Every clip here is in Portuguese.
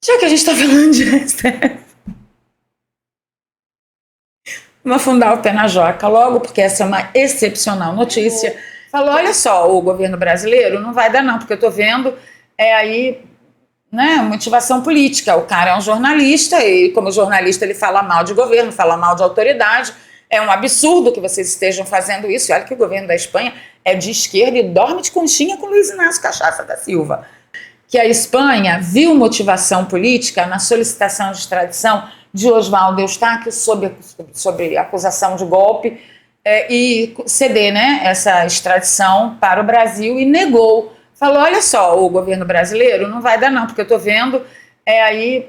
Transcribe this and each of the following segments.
Já que a gente está falando de STF, vamos afundar o pé na joca logo, porque essa é uma excepcional notícia. Falou, olha só, o governo brasileiro não vai dar não, porque eu estou vendo aí, né, motivação política. O cara é um jornalista e como jornalista ele fala mal de governo, fala mal de autoridade. É um absurdo que vocês estejam fazendo isso. E olha que o governo da Espanha é de esquerda e dorme de conchinha com Luiz Inácio Cachaça da Silva. Que a Espanha viu motivação política na solicitação de extradição de Oswaldo Eustáquio sobre acusação de golpe e ceder, né, essa extradição para o Brasil e negou. Falou, olha só, o governo brasileiro não vai dar não, porque eu estou vendo aí,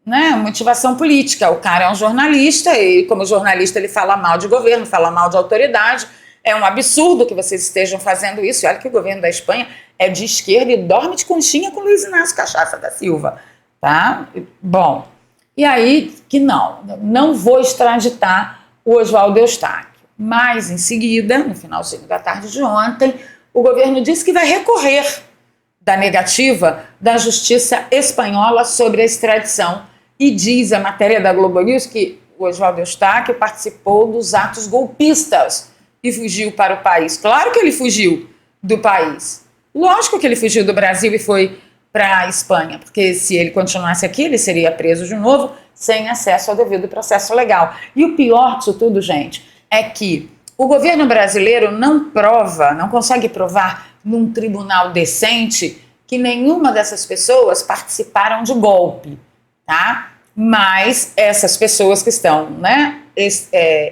né, motivação política. O cara é um jornalista e como jornalista ele fala mal de governo, fala mal de autoridade. É um absurdo que vocês estejam fazendo isso. E olha que o governo da Espanha é de esquerda e dorme de conchinha com Luiz Inácio Cachaça da Silva. Tá? Bom, e aí que não vou extraditar o Oswaldo Eustáquio. Mas em seguida, no finalzinho da tarde de ontem, o governo disse que vai recorrer da negativa da justiça espanhola sobre a extradição. E diz a matéria da Globo News que o Oswaldo Eustáquio participou dos atos golpistas e fugiu para o país. Claro que ele fugiu do país. Lógico que ele fugiu do Brasil e foi para a Espanha, porque se ele continuasse aqui, ele seria preso de novo, sem acesso ao devido processo legal. E o pior disso tudo, gente, é que o governo brasileiro não consegue provar num tribunal decente que nenhuma dessas pessoas participaram de golpe, tá? Mas essas pessoas que estão, né,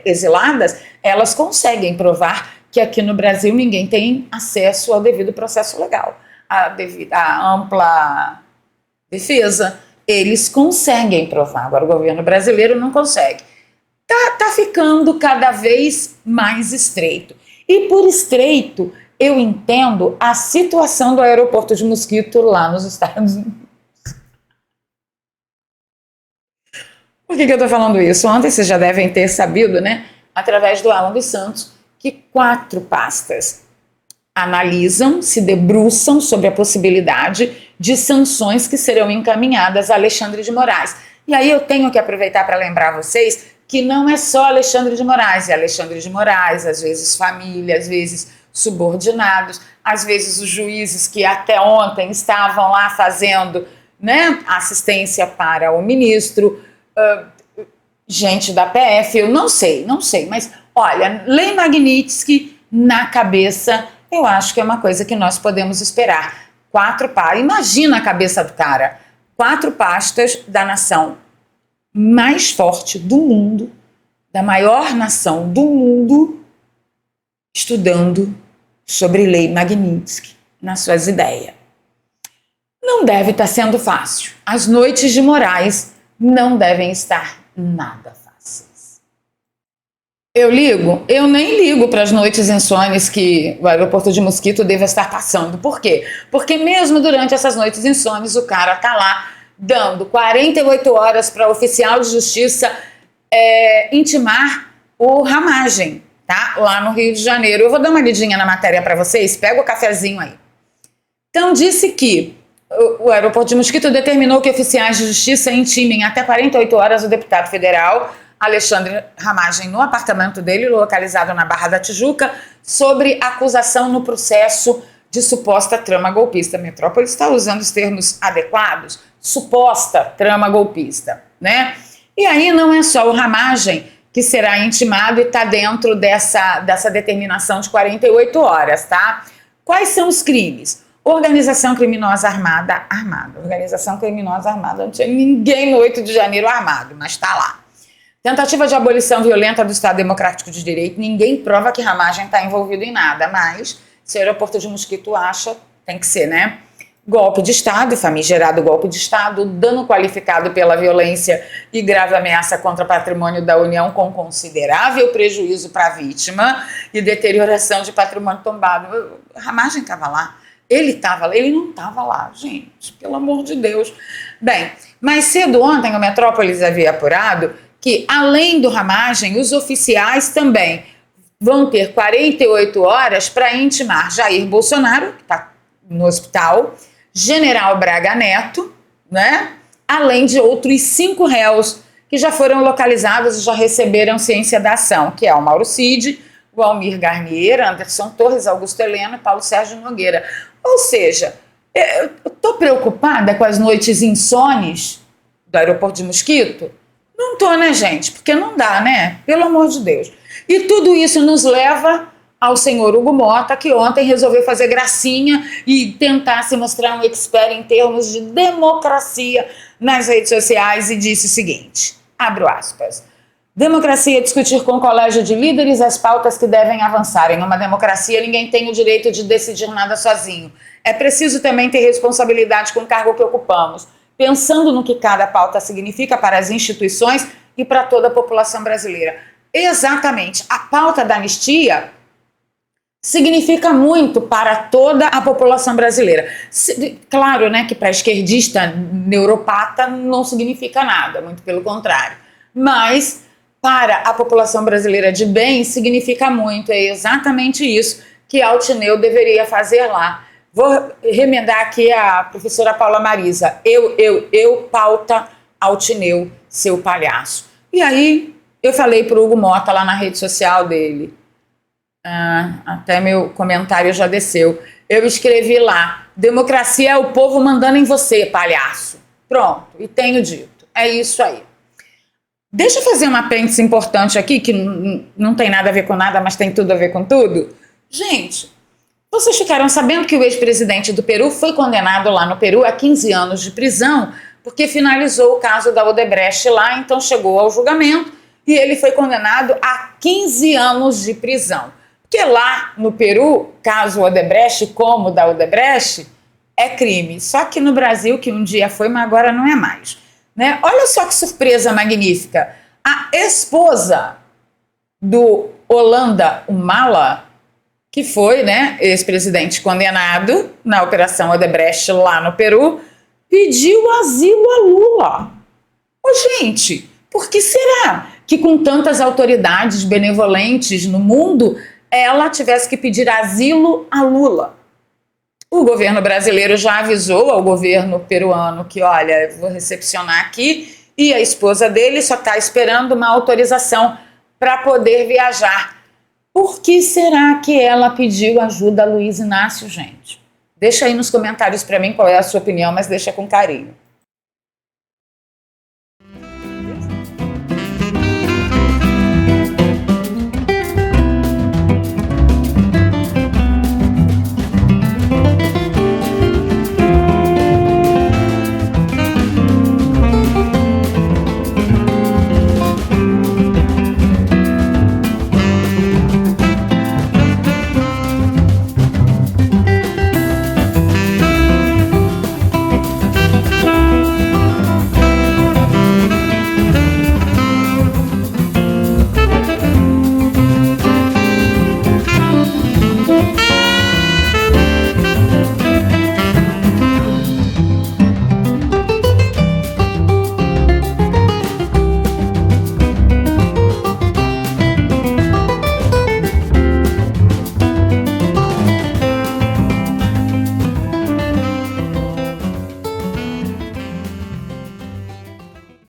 exiladas, elas conseguem provar que aqui no Brasil ninguém tem acesso ao devido processo legal, a ampla defesa. Eles conseguem provar, agora o governo brasileiro não consegue. Tá ficando cada vez mais estreito. E por estreito, eu entendo a situação do aeroporto de Mosquito lá nos Estados Unidos. Por que eu estou falando isso? Ontem vocês já devem ter sabido, né, através do Alan dos Santos, que 4 pastas analisam, se debruçam sobre a possibilidade de sanções que serão encaminhadas a Alexandre de Moraes. E aí eu tenho que aproveitar para lembrar vocês que não é só Alexandre de Moraes, é Alexandre de Moraes, às vezes família, às vezes subordinados, às vezes os juízes que até ontem estavam lá fazendo, né, assistência para o ministro, gente da PF, eu não sei, mas olha, Lei Magnitsky na cabeça, eu acho que é uma coisa que nós podemos esperar. 4 pastas, imagina a cabeça do cara, 4 pastas da nação mais forte do mundo, da maior nação do mundo, estudando sobre Lei Magnitsky nas suas ideias. Não deve estar sendo fácil. As noites de Moraes não devem estar nada fáceis. Eu nem ligo para as noites insones que o aeroporto de Mosquito deve estar passando. Por quê? Porque mesmo durante essas noites insones, o cara tá lá dando 48 horas para o oficial de justiça intimar o Ramagem, tá? Lá no Rio de Janeiro. Eu vou dar uma lidinha na matéria para vocês, pega o cafezinho aí. Então, disse que o aeroporto de Mosquito determinou que oficiais de justiça intimem até 48 horas o deputado federal Alexandre Ramagem no apartamento dele, localizado na Barra da Tijuca, sobre acusação no processo de suposta trama golpista. A metrópole está usando os termos adequados, suposta trama golpista, né? E aí não é só o Ramagem que será intimado e está dentro dessa determinação de 48 horas, tá? Quais são os crimes? Organização criminosa armada. Organização criminosa armada. Não tinha ninguém no 8 de janeiro armado, mas está lá. Tentativa de abolição violenta do Estado Democrático de Direito. Ninguém prova que Ramagem está envolvido em nada, mas se o aeroporto de Mosquito acha, tem que ser, né? Golpe de Estado, famigerado golpe de Estado, dano qualificado pela violência e grave ameaça contra patrimônio da União com considerável prejuízo para a vítima e deterioração de patrimônio tombado. Ramagem estava lá. Ele não estava lá, gente, pelo amor de Deus. Bem, mais cedo ontem o Metrópolis havia apurado que, além do Ramagem, os oficiais também vão ter 48 horas para intimar Jair Bolsonaro, que está no hospital, General Braga Neto, né? além de outros 5 réus que já foram localizados e já receberam ciência da ação, que é o Mauro Cid, o Almir Garnier, Anderson Torres, Augusto Heleno e Paulo Sérgio Nogueira. Ou seja, eu estou preocupada com as noites insones do aeroporto de Mosquito? Não estou, né, gente? Porque não dá, né? Pelo amor de Deus. E tudo isso nos leva ao senhor Hugo Mota, que ontem resolveu fazer gracinha e tentar se mostrar um expert em termos de democracia nas redes sociais e disse o seguinte, abro aspas, democracia é discutir com o colégio de líderes as pautas que devem avançar. Em uma democracia, ninguém tem o direito de decidir nada sozinho. É preciso também ter responsabilidade com o cargo que ocupamos, pensando no que cada pauta significa para as instituições e para toda a população brasileira. Exatamente. A pauta da anistia significa muito para toda a população brasileira. Claro, né, que para esquerdista neuropata não significa nada, muito pelo contrário. Mas para a população brasileira de bem significa muito. É exatamente isso que Altineu deveria fazer lá. Vou remendar aqui a professora Paula Marisa. Eu, pauta Altineu, seu palhaço. E aí eu falei para o Hugo Mota lá na rede social dele. Até meu comentário já desceu. Eu escrevi lá, democracia é o povo mandando em você, palhaço. Pronto, e tenho dito. É isso aí. Deixa eu fazer um apêndice importante aqui, que não tem nada a ver com nada, mas tem tudo a ver com tudo. Gente, vocês ficaram sabendo que o ex-presidente do Peru foi condenado lá no Peru a 15 anos de prisão, porque finalizou o caso da Odebrecht lá, então chegou ao julgamento e ele foi condenado a 15 anos de prisão. Porque lá no Peru, caso Odebrecht, como da Odebrecht, é crime. Só que no Brasil, que um dia foi, mas agora não é mais. Né? Olha só que surpresa magnífica. A esposa do Holanda Humala, que foi, né, ex-presidente condenado na Operação Odebrecht lá no Peru, pediu asilo a Lula. Ô, gente, por que será que com tantas autoridades benevolentes no mundo ela tivesse que pedir asilo a Lula? O governo brasileiro já avisou ao governo peruano que, olha, vou recepcionar aqui, e a esposa dele só está esperando uma autorização para poder viajar. Por que será que ela pediu ajuda a Luiz Inácio, gente? Deixa aí nos comentários para mim qual é a sua opinião, mas deixa com carinho.